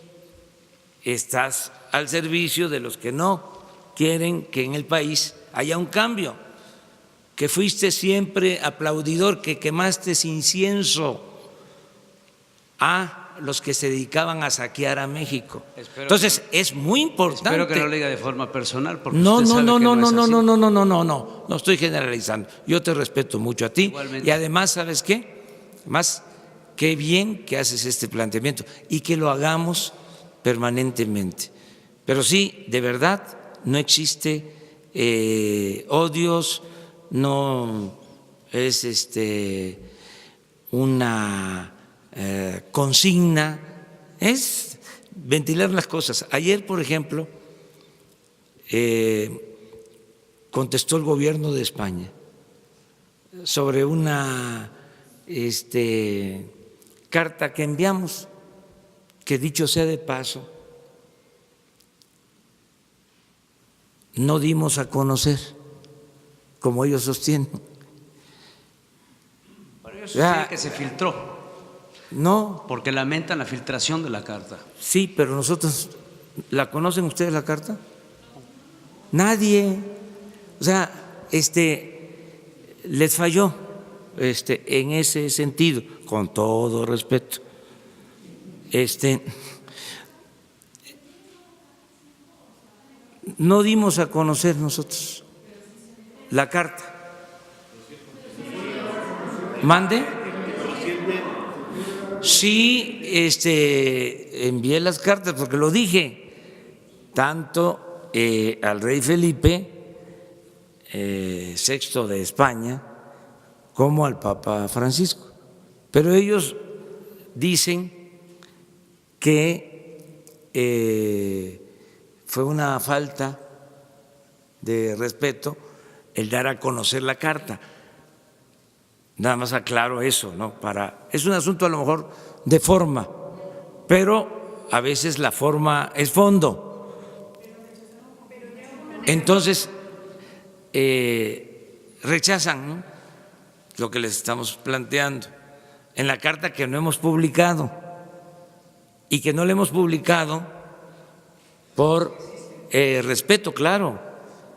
estás al servicio de los que no quieren que en el país haya un cambio, que fuiste siempre aplaudidor, que quemaste incienso a los que se dedicaban a saquear a México. Entonces, es muy importante. Espero que no lo diga de forma personal, porque no estoy generalizando. Yo te respeto mucho a ti. Igualmente. Y además, ¿sabes qué? Más, qué bien que haces este planteamiento y que lo hagamos permanentemente. Pero sí, de verdad, no existe odios, no es una consigna, es ventilar las cosas. Ayer, por ejemplo, contestó el gobierno de España sobre una carta que enviamos, que dicho sea de paso, no dimos a conocer, como ellos sostienen. Pero ellos sostienen que se filtró, No, porque lamentan la filtración de la carta. sí, pero nosotros, ¿la conocen ustedes la carta? Nadie. O sea, les falló en ese sentido, con todo respeto. No dimos a conocer nosotros la carta. ¿Mande? Sí, envié las cartas porque lo dije, tanto al rey Felipe VI de España como al Papa Francisco. Pero ellos dicen que fue una falta de respeto el dar a conocer la carta. Nada más aclaro eso, ¿no? Es un asunto a lo mejor de forma, pero a veces la forma es fondo. Entonces, rechazan, ¿no?, lo que les estamos planteando en la carta que no hemos publicado y que no la hemos publicado por respeto, claro,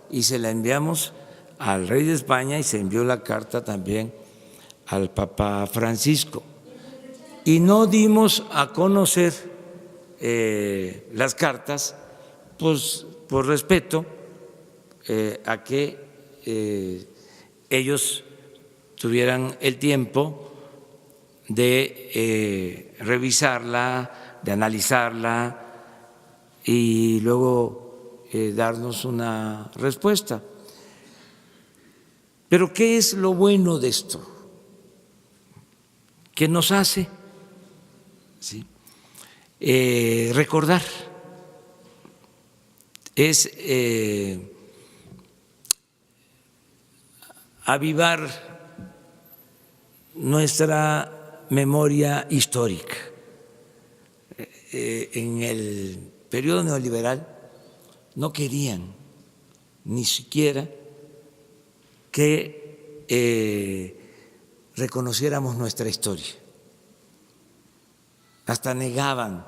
y se la enviamos al rey de España y se envió la carta también al Papa Francisco. Y no dimos a conocer las cartas, pues por respeto a que ellos tuvieran el tiempo de revisarla, de analizarla y luego darnos una respuesta. Pero ¿qué es lo bueno de esto? Que nos hace recordar, es avivar nuestra memoria histórica. En el periodo neoliberal no querían ni siquiera que reconociéramos nuestra historia. Hasta negaban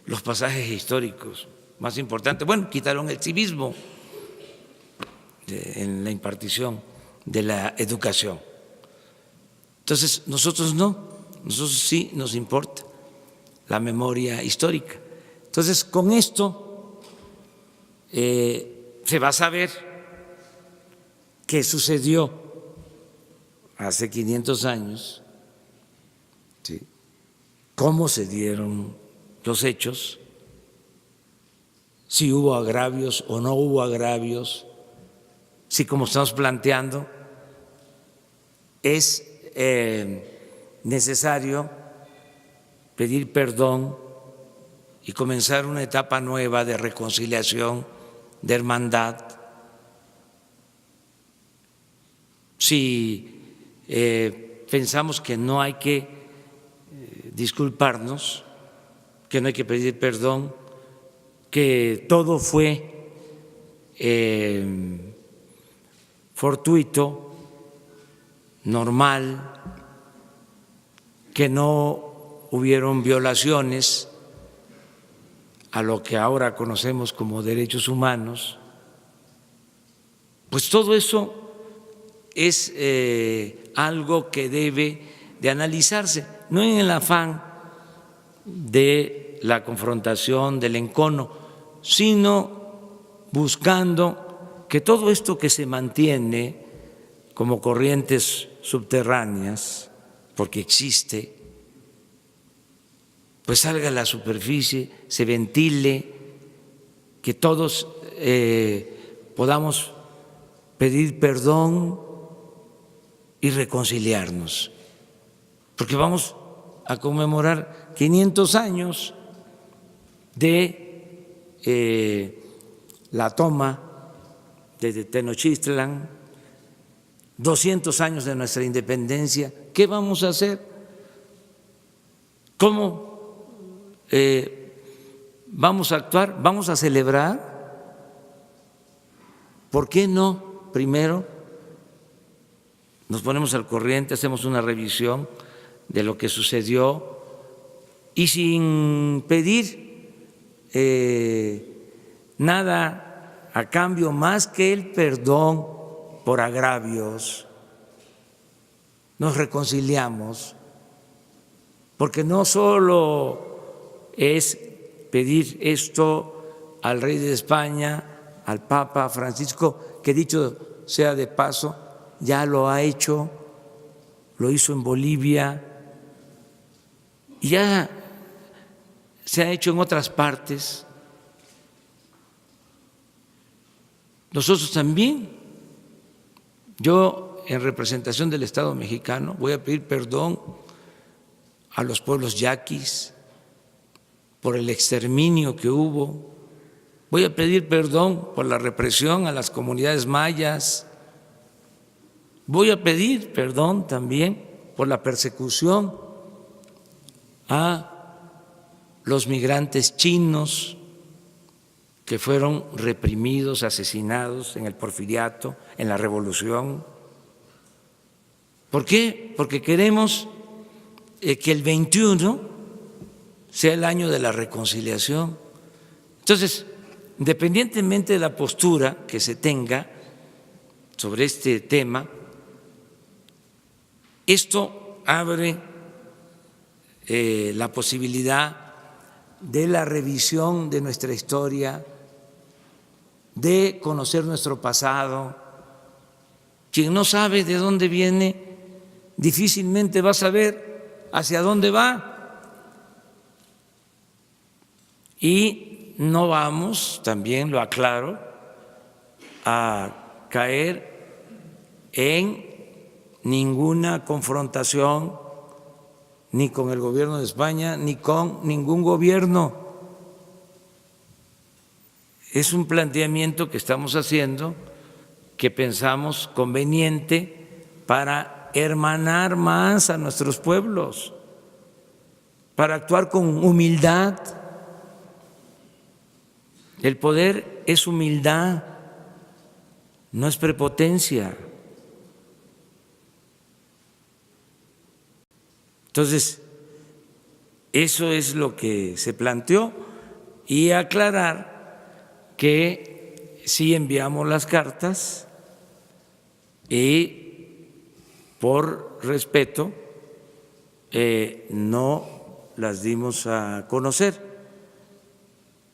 los pasajes históricos más importantes. Bueno, quitaron el civismo en la impartición de la educación. Entonces, nosotros no, nosotros sí nos importa la memoria histórica. Entonces, con esto se va a saber qué sucedió hace 500 años, ¿sí?, cómo se dieron los hechos, si hubo agravios o no hubo agravios, si, como estamos planteando, es necesario pedir perdón y comenzar una etapa nueva de reconciliación, de hermandad. Si pensamos que no hay que disculparnos, que no hay que pedir perdón, que todo fue fortuito, normal, que no hubieron violaciones a lo que ahora conocemos como derechos humanos, pues todo eso es algo que debe de analizarse, no en el afán de la confrontación, del encono, sino buscando que todo esto que se mantiene como corrientes subterráneas, porque existe, pues salga a la superficie, se ventile, que todos podamos pedir perdón y reconciliarnos, porque vamos a conmemorar 500 años de la toma de Tenochtitlan, 200 años de nuestra independencia. ¿Qué vamos a hacer? ¿Cómo vamos a actuar? ¿Vamos a celebrar? ¿Por qué no? Primero nos ponemos al corriente, hacemos una revisión de lo que sucedió y sin pedir nada a cambio más que el perdón por agravios, nos reconciliamos, porque no solo es pedir esto al rey de España, al Papa Francisco, que dicho sea de paso, ya lo ha hecho, lo hizo en Bolivia, y ya se ha hecho en otras partes. Nosotros también, yo en representación del Estado mexicano, voy a pedir perdón a los pueblos yaquis por el exterminio que hubo, voy a pedir perdón por la represión a las comunidades mayas, voy a pedir perdón también por la persecución a los migrantes chinos que fueron reprimidos, asesinados en el Porfiriato, en la Revolución. ¿Por qué? Porque queremos que el 21 sea el año de la reconciliación. Entonces, independientemente de la postura que se tenga sobre este tema, esto abre la posibilidad de la revisión de nuestra historia, de conocer nuestro pasado. Quien no sabe de dónde viene, difícilmente va a saber hacia dónde va. Y no vamos, también lo aclaro, a caer en ninguna confrontación ni con el gobierno de España ni con ningún gobierno. Es un planteamiento que estamos haciendo, que pensamos conveniente para hermanar más a nuestros pueblos, para actuar con humildad. El poder es humildad, no es prepotencia. Entonces, eso es lo que se planteó, y aclarar que sí enviamos las cartas y por respeto no las dimos a conocer,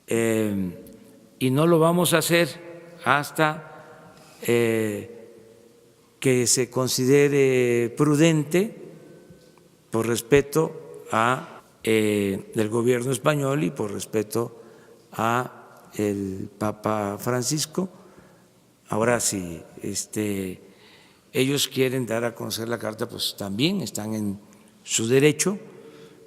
y no lo vamos a hacer hasta que se considere prudente, por respeto a el gobierno español y por respeto a el Papa Francisco. Ahora, si ellos quieren dar a conocer la carta, pues también están en su derecho,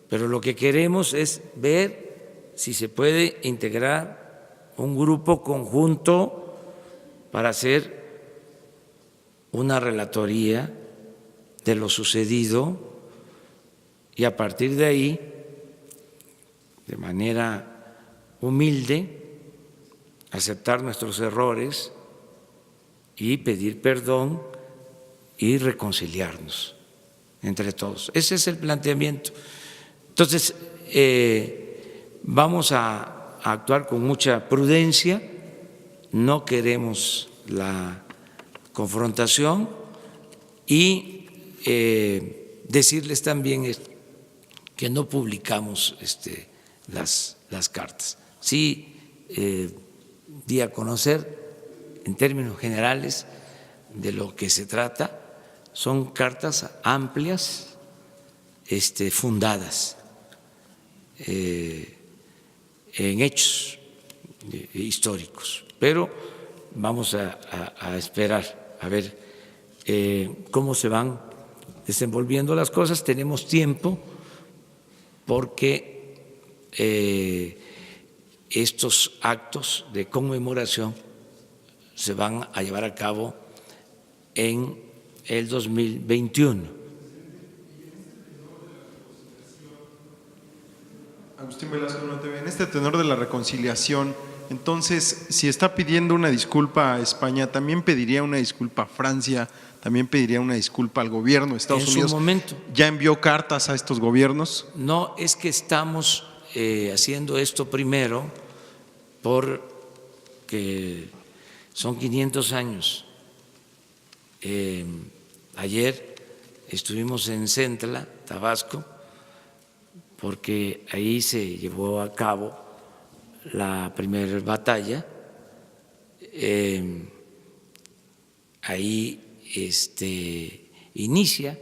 pero lo que queremos es ver si se puede integrar un grupo conjunto para hacer una relatoría de lo sucedido, y a partir de ahí, de manera humilde, aceptar nuestros errores y pedir perdón y reconciliarnos entre todos. Ese es el planteamiento. Entonces, vamos a actuar con mucha prudencia, no queremos la confrontación, y decirles también que no publicamos las cartas. Sí, di a conocer en términos generales de lo que se trata. Son cartas amplias, fundadas en hechos históricos, pero vamos a esperar a ver cómo se van desenvolviendo las cosas. Tenemos tiempo porque estos actos de conmemoración se van a llevar a cabo en el 2021. Agustín Velasco, NTV. En este tenor de la reconciliación, entonces, si está pidiendo una disculpa a España, ¿también pediría una disculpa a Francia? ¿También pediría una disculpa al gobierno de Estados Unidos? En su momento. ¿Ya envió cartas a estos gobiernos? No, es que estamos haciendo esto primero porque son 500 años. Ayer estuvimos en Centla, Tabasco, porque ahí se llevó a cabo la primera batalla. Ahí inicia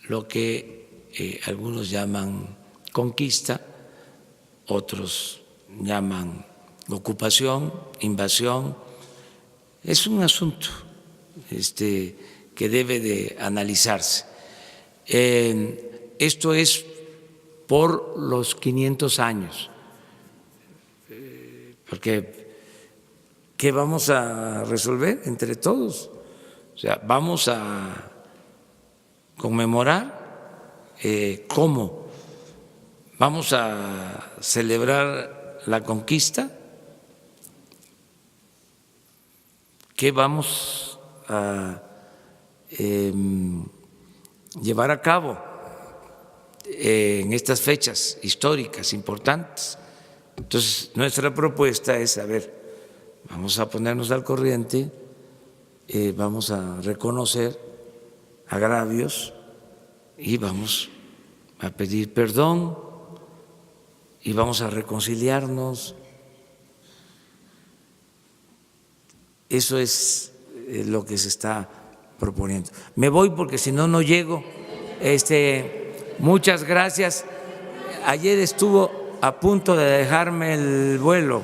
lo que algunos llaman conquista, otros llaman ocupación, invasión. Es un asunto que debe de analizarse. Esto es por los 500 años, porque ¿qué vamos a resolver entre todos? O sea, vamos a conmemorar, ¿cómo? ¿Vamos a celebrar la conquista? ¿Qué vamos a llevar a cabo en estas fechas históricas importantes? Entonces, nuestra propuesta es, a ver, vamos a ponernos al corriente, vamos a reconocer agravios y vamos a pedir perdón y vamos a reconciliarnos. Eso es lo que se está proponiendo. Me voy porque si no, no llego. Muchas gracias. Ayer estuvo a punto de dejarme el vuelo.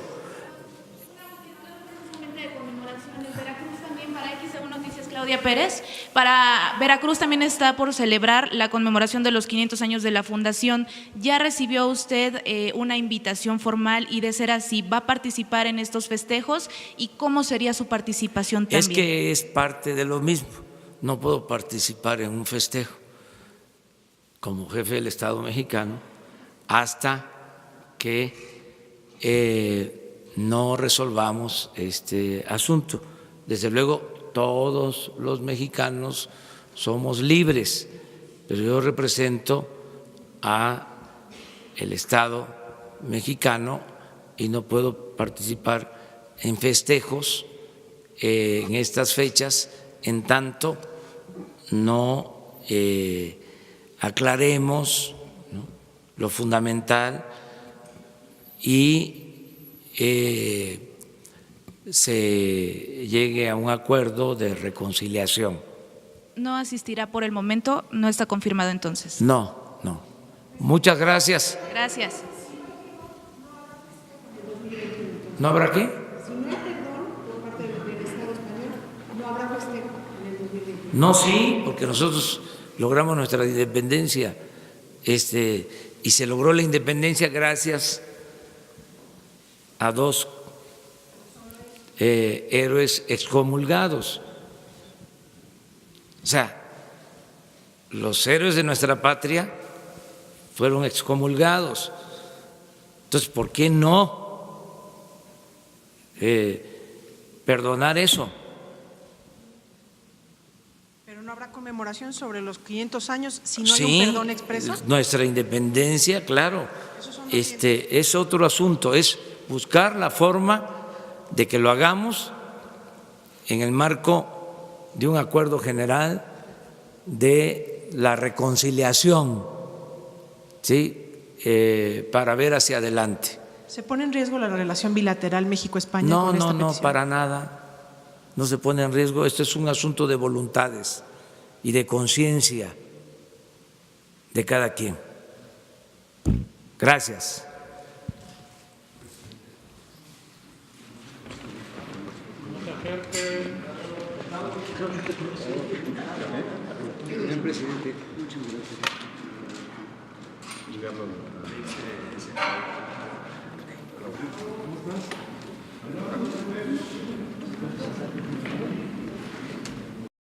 Claudia Pérez. Para Veracruz también está por celebrar la conmemoración de los 500 años de la fundación. ¿Ya recibió usted una invitación formal y, de ser así, va a participar en estos festejos? ¿Y cómo sería su participación también? Es que es parte de lo mismo. No puedo participar en un festejo como jefe del Estado mexicano hasta que no resolvamos este asunto. Desde luego, todos los mexicanos somos libres, pero yo represento a el Estado mexicano y no puedo participar en festejos en estas fechas en tanto no aclaremos, ¿no?, lo fundamental y se llegue a un acuerdo de reconciliación. ¿No asistirá por el momento? ¿No está confirmado entonces? No, no. Muchas gracias. Gracias. ¿No habrá qué? No, sí, porque nosotros logramos nuestra independencia, y se logró la independencia gracias a dos héroes excomulgados. O sea, los héroes de nuestra patria fueron excomulgados. Entonces, ¿por qué no perdonar eso? Pero no habrá conmemoración sobre los 500 años si no hay un perdón expreso. Nuestra independencia, claro, es otro asunto, es buscar la forma de que lo hagamos en el marco de un acuerdo general de la reconciliación, ¿sí?, para ver hacia adelante. ¿Se pone en riesgo la relación bilateral México-España? No, con esta no, petición? para nada. No se pone en riesgo. Esto es un asunto de voluntades y de conciencia de cada quien. Gracias. Señor presidente, muchas gracias.